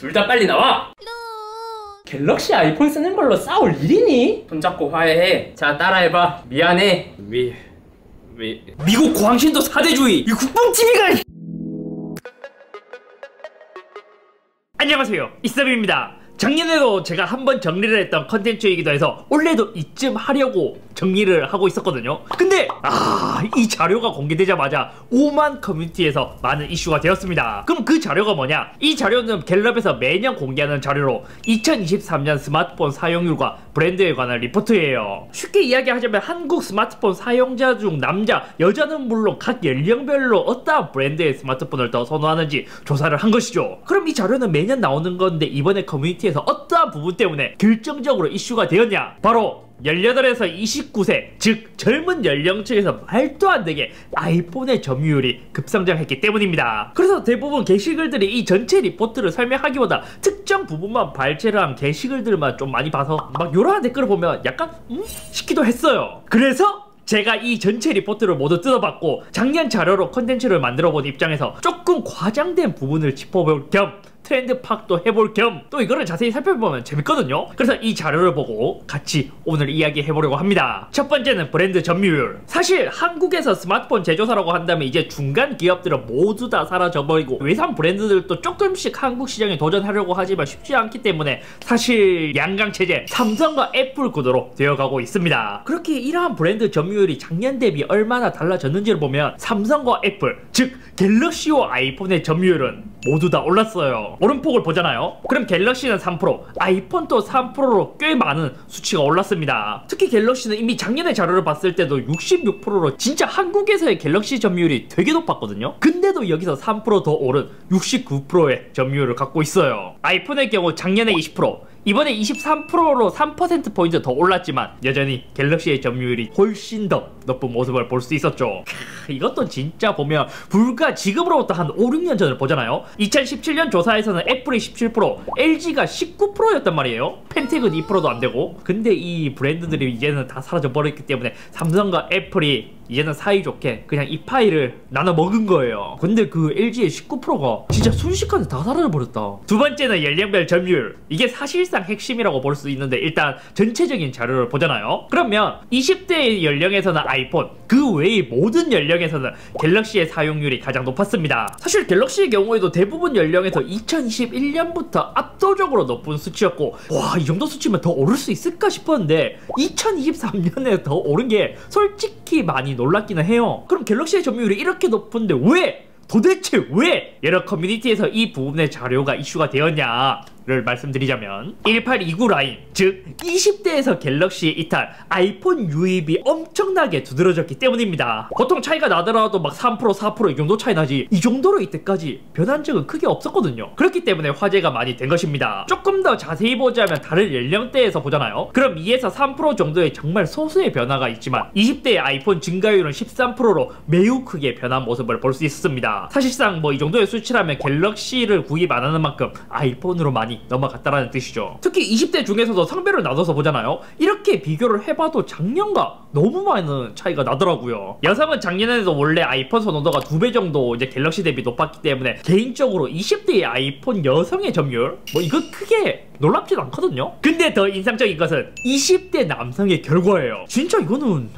둘 다 빨리 나와! 갤럭시 아이폰 쓰는 걸로 싸울 일이니? 손잡고 화해해. 자, 따라해봐. 미안해. 미국 광신도 사대주의! 이 국뽕TV가! 안녕하세요, 이썸입니다. 작년에도 제가 한번 정리를 했던 컨텐츠이기도 해서 올해도 이쯤 하려고 정리를 하고 있었거든요. 근데 이 자료가 공개되자마자 5만 커뮤니티에서 많은 이슈가 되었습니다. 그럼 그 자료가 뭐냐? 이 자료는 갤럽에서 매년 공개하는 자료로 2023년 스마트폰 사용률과 브랜드에 관한 리포트예요. 쉽게 이야기하자면 한국 스마트폰 사용자 중 남자, 여자는 물론 각 연령별로 어떠한 브랜드의 스마트폰을 더 선호하는지 조사를 한 것이죠. 그럼 이 자료는 매년 나오는 건데 이번에 커뮤니티에서 어떠한 부분 때문에 결정적으로 이슈가 되었냐? 바로 18에서 29세, 즉 젊은 연령층에서 말도 안 되게 아이폰의 점유율이 급성장했기 때문입니다. 그래서 대부분 게시글들이 이 전체 리포트를 설명하기보다 특정 부분만 발췌를 한 게시글들만 좀 많이 봐서 막 요런 댓글을 보면 약간 싶기도 했어요. 그래서 제가 이 전체 리포트를 모두 뜯어봤고 작년 자료로 컨텐츠를 만들어본 입장에서 조금 과장된 부분을 짚어볼 겸 트렌드 파악도 해볼 겸 또 이거를 자세히 살펴보면 재밌거든요. 그래서 이 자료를 보고 같이 오늘 이야기해보려고 합니다. 첫 번째는 브랜드 점유율. 사실 한국에서 스마트폰 제조사라고 한다면 이제 중간 기업들은 모두 다 사라져버리고 외산 브랜드들도 조금씩 한국 시장에 도전하려고 하지만 쉽지 않기 때문에 사실 양강체제 삼성과 애플 구도로 되어가고 있습니다. 그렇게 이러한 브랜드 점유율이 작년 대비 얼마나 달라졌는지를 보면 삼성과 애플, 즉 갤럭시와 아이폰의 점유율은 모두 다 올랐어요. 오름폭을 보잖아요. 그럼 갤럭시는 3%, 아이폰도 3%로 꽤 많은 수치가 올랐습니다. 특히 갤럭시는 이미 작년의 자료를 봤을 때도 66%로 진짜 한국에서의 갤럭시 점유율이 되게 높았거든요. 근데도 여기서 3% 더 오른 69%의 점유율을 갖고 있어요. 아이폰의 경우 작년에 20%, 이번에 23%로 3%포인트 더 올랐지만 여전히 갤럭시의 점유율이 훨씬 더 높은 모습을 볼 수 있었죠. 이것도 진짜 보면 불과 지금으로부터 한 5, 6년 전을 보잖아요. 2017년 조사에서는 애플이 17%, LG가 19%였단 말이에요. 펜텍은 2%도 안 되고. 근데 이 브랜드들이 이제는 다 사라져 버렸기 때문에 삼성과 애플이 이제는 사이좋게 그냥 이 파이를 나눠 먹은 거예요. 근데 그 LG의 19%가 진짜 순식간에 다 사라져 버렸다. 두 번째는 연령별 점유율. 이게 사실상 핵심이라고 볼 수 있는데 일단 전체적인 자료를 보잖아요. 그러면 20대 연령에서는 아이폰, 그 외의 모든 연령에서는 갤럭시의 사용률이 가장 높았습니다. 사실 갤럭시의 경우에도 대부분 연령에서 2021년부터 압도적으로 높은 수치였고 와, 이 정도 수치면 더 오를 수 있을까 싶었는데 2023년에 더 오른 게 솔직히 많이 놀랍기는 해요. 그럼 갤럭시의 점유율이 이렇게 높은데 왜? 도대체 왜? 여러 커뮤니티에서 이 부분의 자료가 이슈가 되었냐를 말씀드리자면 1829 라인, 즉 20대에서 갤럭시 이탈, 아이폰 유입이 엄청나게 두드러졌기 때문입니다. 보통 차이가 나더라도 막 3%, 4% 이 정도 차이 나지 이 정도로 이때까지 변한 적은 크게 없었거든요. 그렇기 때문에 화제가 많이 된 것입니다. 조금 더 자세히 보자면 다른 연령대에서 보잖아요. 그럼 2에서 3% 정도의 정말 소수의 변화가 있지만 20대의 아이폰 증가율은 13%로 매우 크게 변한 모습을 볼 수 있었습니다. 사실상 뭐 이 정도의 수치라면 갤럭시를 구입 안 하는 만큼 아이폰으로 많이 넘어갔다라는 뜻이죠. 특히 20대 중에서도 성별을 나눠서 보잖아요. 이렇게 비교를 해봐도 작년과 너무 많은 차이가 나더라고요. 여성은 작년에도 원래 아이폰 선호도가 2배 정도 이제 갤럭시 대비 높았기 때문에 개인적으로 20대의 아이폰 여성의 점유율 뭐 이거 크게 놀랍진 않거든요. 근데 더 인상적인 것은 20대 남성의 결과예요. 진짜 이거는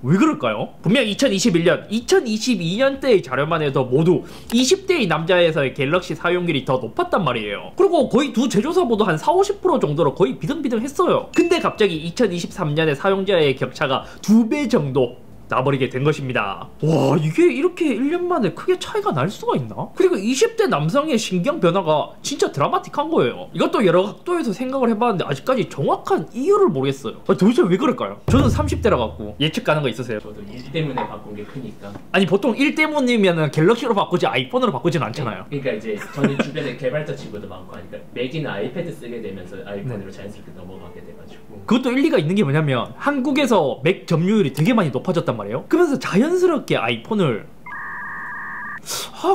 왜 그럴까요? 분명 2021년, 2022년대의 자료만 해도 모두 20대의 남자에서의 갤럭시 사용률이 더 높았단 말이에요. 그리고 거의 두 제조사 모두 한 40~50% 정도로 거의 비등비등했어요. 근데 갑자기 2023년에 사용자의 격차가 2배 정도 나버리게 된 것입니다. 와, 이게 이렇게 1년 만에 크게 차이가 날 수가 있나? 그리고 20대 남성의 신경 변화가 진짜 드라마틱한 거예요. 이것도 여러 각도에서 생각을 해봤는데 아직까지 정확한 이유를 모르겠어요. 도대체 왜 그럴까요? 저는 30대라 갖고 예측 가는 거 있으세요? 저도 일 때문에 바꾼 게 크니까. 아니 보통 일 때문이면 갤럭시로 바꾸지 아이폰으로 바꾸진 않잖아요. 그러니까 이제 저는 주변에 개발자 친구도 많고 하니까 맥이나 아이패드 쓰게 되면서 아이폰으로 자연스럽게 넘어가게 돼가지고. 그것도 일리가 있는 게 뭐냐면 한국에서 맥 점유율이 되게 많이 높아졌단 말이에요. 그러면서 자연스럽게 아이폰을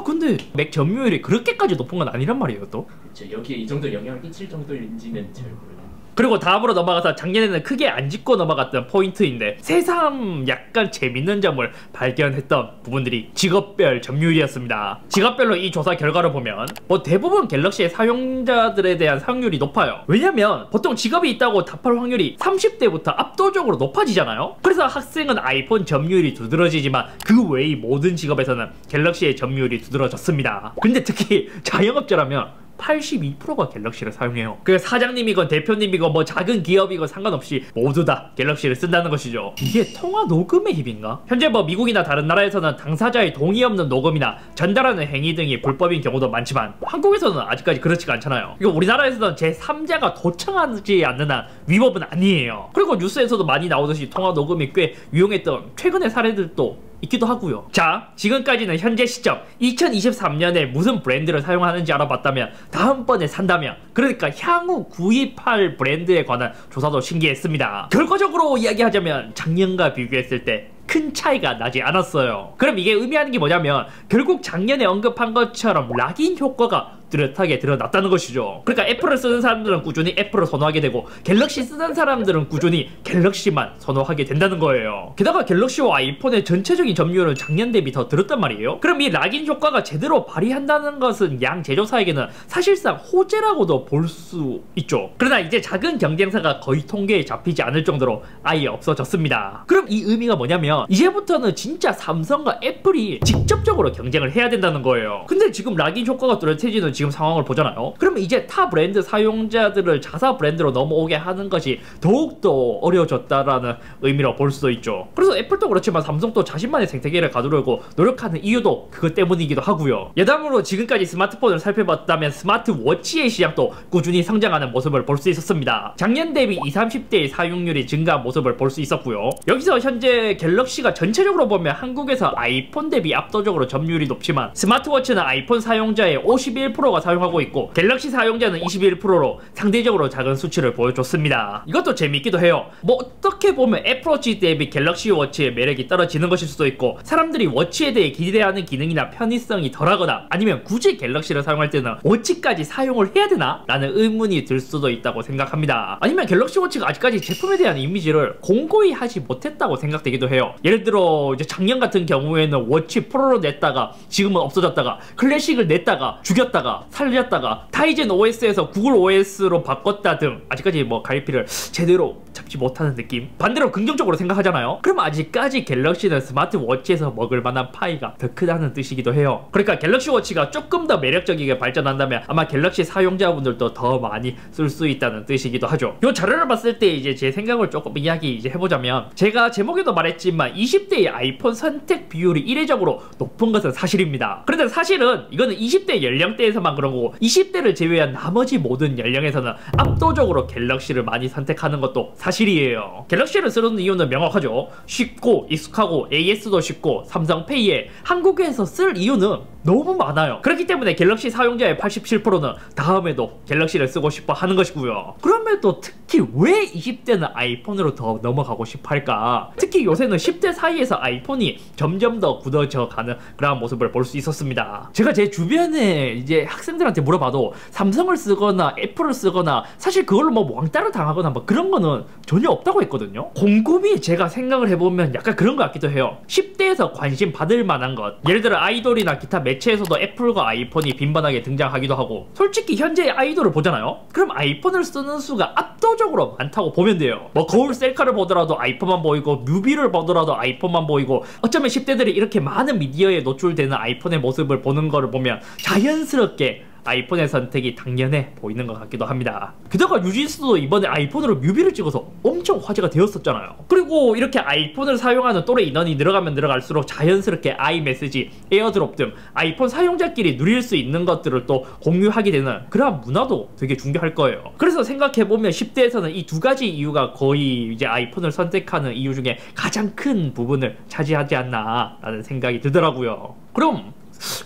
근데 맥 점유율이 그렇게까지 높은 건 아니란 말이에요 또. 그쵸, 여기에 이 정도 영향을 끼칠 정도인지는 잘 모르겠어요. 그리고 다음으로 넘어가서 작년에는 크게 안 짚고 넘어갔던 포인트인데 새삼 약간 재밌는 점을 발견했던 부분들이 직업별 점유율이었습니다. 직업별로 이 조사 결과를 보면 뭐 대부분 갤럭시의 사용자들에 대한 사용률이 높아요. 왜냐면 보통 직업이 있다고 답할 확률이 30대부터 압도적으로 높아지잖아요. 그래서 학생은 아이폰 점유율이 두드러지지만 그 외의 모든 직업에서는 갤럭시의 점유율이 두드러졌습니다. 근데 특히 자영업자라면 82%가 갤럭시를 사용해요. 그 사장님이건 대표님이건 뭐 작은 기업이건 상관없이 모두 다 갤럭시를 쓴다는 것이죠. 이게 통화 녹음의 힘인가? 현재 뭐 미국이나 다른 나라에서는 당사자의 동의 없는 녹음이나 전달하는 행위 등이 불법인 경우도 많지만 한국에서는 아직까지 그렇지가 않잖아요. 이거 우리나라에서는 제3자가 도청하지 않는 한 위법은 아니에요. 그리고 뉴스에서도 많이 나오듯이 통화 녹음이 꽤 유용했던 최근의 사례들도 있기도 하고요. 자, 지금까지는 현재 시점 2023년에 무슨 브랜드를 사용하는지 알아봤다면 다음번에 산다면, 그러니까 향후 구입할 브랜드에 관한 조사도 신기했습니다. 결과적으로 이야기하자면 작년과 비교했을 때 큰 차이가 나지 않았어요. 그럼 이게 의미하는 게 뭐냐면 결국 작년에 언급한 것처럼 락인 효과가 뚜렷하게 드러났다는 것이죠. 그러니까 애플을 쓰는 사람들은 꾸준히 애플을 선호하게 되고 갤럭시 쓰는 사람들은 꾸준히 갤럭시만 선호하게 된다는 거예요. 게다가 갤럭시와 아이폰의 전체적인 점유율은 작년 대비 더 들었단 말이에요. 그럼 이 락인 효과가 제대로 발휘한다는 것은 양 제조사에게는 사실상 호재라고도 볼 수 있죠. 그러나 이제 작은 경쟁사가 거의 통계에 잡히지 않을 정도로 아예 없어졌습니다. 그럼 이 의미가 뭐냐면 이제부터는 진짜 삼성과 애플이 직접적으로 경쟁을 해야 된다는 거예요. 근데 지금 락인 효과가 뚜렷해지는 지금 상황을 보잖아요. 그러면 이제 타 브랜드 사용자들을 자사 브랜드로 넘어오게 하는 것이 더욱더 어려워졌다라는 의미로 볼 수도 있죠. 그래서 애플도 그렇지만 삼성도 자신만의 생태계를 가두려고 노력하는 이유도 그것 때문이기도 하고요. 여담으로 지금까지 스마트폰을 살펴봤다면 스마트워치의 시장도 꾸준히 성장하는 모습을 볼 수 있었습니다. 작년 대비 20, 30대의 사용률이 증가한 모습을 볼 수 있었고요. 여기서 현재 갤럭시가 전체적으로 보면 한국에서 아이폰 대비 압도적으로 점유율이 높지만 스마트워치는 아이폰 사용자의 51%가 사용하고 있고 갤럭시 사용자는 21%로 상대적으로 작은 수치를 보여줬습니다. 이것도 재밌기도 해요. 뭐 어떻게 보면 애플워치 대비 갤럭시 워치의 매력이 떨어지는 것일 수도 있고 사람들이 워치에 대해 기대하는 기능이나 편의성이 덜하거나 아니면 굳이 갤럭시를 사용할 때는 워치까지 사용을 해야 되나? 라는 의문이 들 수도 있다고 생각합니다. 아니면 갤럭시 워치가 아직까지 제품에 대한 이미지를 공고히 하지 못했다고 생각되기도 해요. 예를 들어 이제 작년 같은 경우에는 워치 프로로 냈다가 지금은 없어졌다가 클래식을 냈다가 죽였다가 살렸다가 타이젠 OS에서 구글 OS로 바꿨다 등 아직까지 뭐 갈피를 제대로 잡지 못하는 느낌. 반대로 긍정적으로 생각하잖아요. 그럼 아직까지 갤럭시는 스마트워치에서 먹을 만한 파이가 더 크다는 뜻이기도 해요. 그러니까 갤럭시 워치가 조금 더 매력적이게 발전한다면 아마 갤럭시 사용자분들도 더 많이 쓸 수 있다는 뜻이기도 하죠. 이 자료를 봤을 때 이제 제 생각을 조금 이야기 이제 해보자면 제가 제목에도 말했지만 20대의 아이폰 선택 비율이 이례적으로 높은 것은 사실입니다. 그런데 사실은 이거는 20대 연령대에서만 그런 거고 20대를 제외한 나머지 모든 연령에서는 압도적으로 갤럭시를 많이 선택하는 것도 사실이에요. 갤럭시를 쓰는 이유는 명확하죠. 쉽고 익숙하고 AS도 쉽고 삼성페이에 한국에서 쓸 이유는 너무 많아요. 그렇기 때문에 갤럭시 사용자의 87%는 다음에도 갤럭시를 쓰고 싶어 하는 것이고요. 그럼에도 특히 왜 20대는 아이폰으로 더 넘어가고 싶어 할까? 특히 요새는 10대 사이에서 아이폰이 점점 더 굳어져 가는 그런 모습을 볼 수 있었습니다. 제가 제 주변에 이제 학생들한테 물어봐도 삼성을 쓰거나 애플을 쓰거나 사실 그걸로 뭐 왕따를 당하거나 뭐 그런 거는 전혀 없다고 했거든요. 곰곰이 제가 생각을 해보면 약간 그런 것 같기도 해요. 10대에서 관심 받을 만한 것, 예를 들어 아이돌이나 기타 매체에서도 애플과 아이폰이 빈번하게 등장하기도 하고 솔직히 현재 아이돌을 보잖아요. 그럼 아이폰을 쓰는 수가 압도적으로 많다고 보면 돼요. 뭐 거울 셀카를 보더라도 아이폰만 보이고 뮤비를 보더라도 아이폰만 보이고 어쩌면 10대들이 이렇게 많은 미디어에 노출되는 아이폰의 모습을 보는 거를 보면 자연스럽게 아이폰의 선택이 당연해 보이는 것 같기도 합니다. 게다가 뉴진스도 이번에 아이폰으로 뮤비를 찍어서 엄청 화제가 되었었잖아요. 그리고 이렇게 아이폰을 사용하는 또래 인원이 늘어가면 늘어갈수록 자연스럽게 아이메시지, 에어드롭 등 아이폰 사용자끼리 누릴 수 있는 것들을 또 공유하게 되는 그러한 문화도 되게 중요할 거예요. 그래서 생각해보면 10대에서는 이 두 가지 이유가 거의 이제 아이폰을 선택하는 이유 중에 가장 큰 부분을 차지하지 않나 라는 생각이 들더라고요. 그럼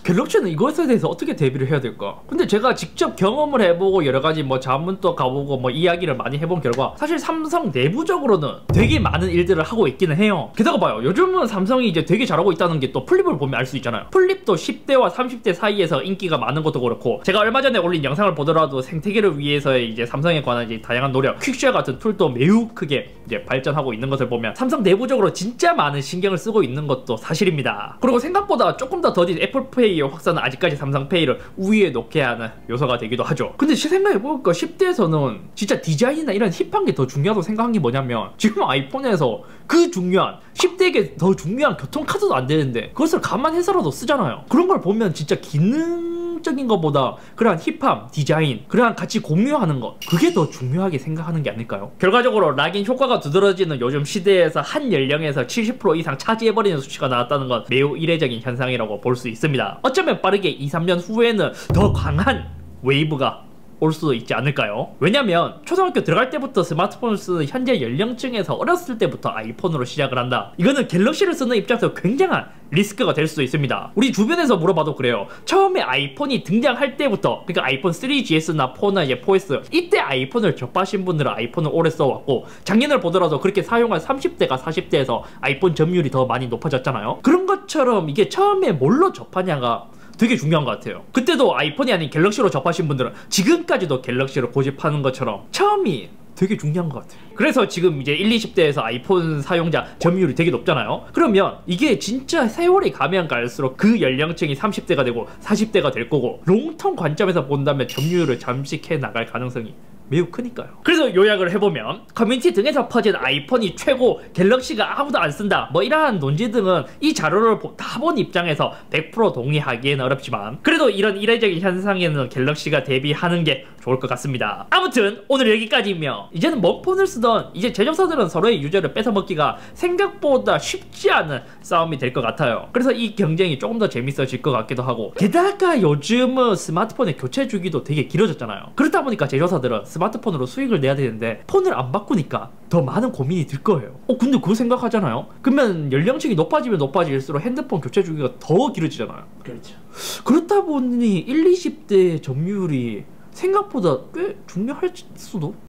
갤럭시는 이것에 대해서 어떻게 대비를 해야 될까? 근데 제가 직접 경험을 해보고 여러가지 뭐 자문도 가보고 뭐 이야기를 많이 해본 결과 사실 삼성 내부적으로는 되게 많은 일들을 하고 있기는 해요. 게다가 봐요, 요즘은 삼성이 이제 되게 잘하고 있다는 게 또 플립을 보면 알 수 있잖아요. 플립도 10대와 30대 사이에서 인기가 많은 것도 그렇고, 제가 얼마 전에 올린 영상을 보더라도 생태계를 위해서의 이제 삼성에 관한 이제 다양한 노력, 퀵쉐어 같은 툴도 매우 크게 이제 발전하고 있는 것을 보면 삼성 내부적으로 진짜 많은 신경을 쓰고 있는 것도 사실입니다. 그리고 생각보다 조금 더 더딘 애플페이의 확산은 아직까지 삼성페이를 우위에 놓게 하는 요소가 되기도 하죠. 근데 생각해보니까 10대에서는 진짜 디자인이나 이런 힙한 게 더 중요하다고 생각한 게 뭐냐면, 지금 아이폰에서 그 중요한 10대에게 더 중요한 교통카드도 안 되는데 그것을 감안해서라도 쓰잖아요. 그런 걸 보면 진짜 기능적인 것보다 그러한 힙함, 디자인, 그러한 같이 공유하는 것, 그게 더 중요하게 생각하는 게 아닐까요? 결과적으로 락인 효과가 두드러지는 요즘 시대에서 한 연령에서 70% 이상 차지해버리는 수치가 나왔다는 건 매우 이례적인 현상이라고 볼 수 있습니다. 어쩌면 빠르게 2, 3년 후에는 더 강한 웨이브가 올 수도 있지 않을까요? 왜냐면 초등학교 들어갈 때부터 스마트폰을 쓰는 현재 연령층에서 어렸을 때부터 아이폰으로 시작을 한다. 이거는 갤럭시를 쓰는 입장에서 굉장한 리스크가 될 수도 있습니다. 우리 주변에서 물어봐도 그래요. 처음에 아이폰이 등장할 때부터, 그러니까 아이폰 3GS나 4나 이제 4S, 이때 아이폰을 접하신 분들은 아이폰을 오래 써왔고, 작년을 보더라도 그렇게 사용한 30대가 40대에서 아이폰 점유율이 더 많이 높아졌잖아요. 그런 것처럼 이게 처음에 뭘로 접하냐가 되게 중요한 것 같아요. 그때도 아이폰이 아닌 갤럭시로 접하신 분들은 지금까지도 갤럭시를 고집하는 것처럼 처음이 되게 중요한 것 같아요. 그래서 지금 이제 1, 20대에서 아이폰 사용자 점유율이 되게 높잖아요. 그러면 이게 진짜 세월이 가면 갈수록 그 연령층이 30대가 되고 40대가 될 거고, 롱텀 관점에서 본다면 점유율을 잠식해 나갈 가능성이 매우 크니까요. 그래서 요약을 해보면, 커뮤니티 등에서 퍼진 아이폰이 최고, 갤럭시가 아무도 안 쓴다, 뭐 이러한 논지 등은 이 자료를 다 본 입장에서 100% 동의하기에는 어렵지만, 그래도 이런 이례적인 현상에는 갤럭시가 대비하는 게 좋을 것 같습니다. 아무튼 오늘 여기까지이며, 이제는 뭔 폰을 쓰던 이제 제조사들은 서로의 유저를 뺏어먹기가 생각보다 쉽지 않은 싸움이 될 것 같아요. 그래서 이 경쟁이 조금 더 재밌어질 것 같기도 하고, 게다가 요즘은 스마트폰의 교체 주기도 되게 길어졌잖아요. 그렇다 보니까 제조사들은 스마트폰으로 수익을 내야 되는데 폰을 안 바꾸니까 더 많은 고민이 들 거예요. 근데 그거 생각하잖아요. 그러면 연령층이 높아지면 높아질수록 핸드폰 교체 주기가 더 길어지잖아요. 그렇죠. 그렇다 보니 1, 20대 점유율이 생각보다 꽤 중요할 수도?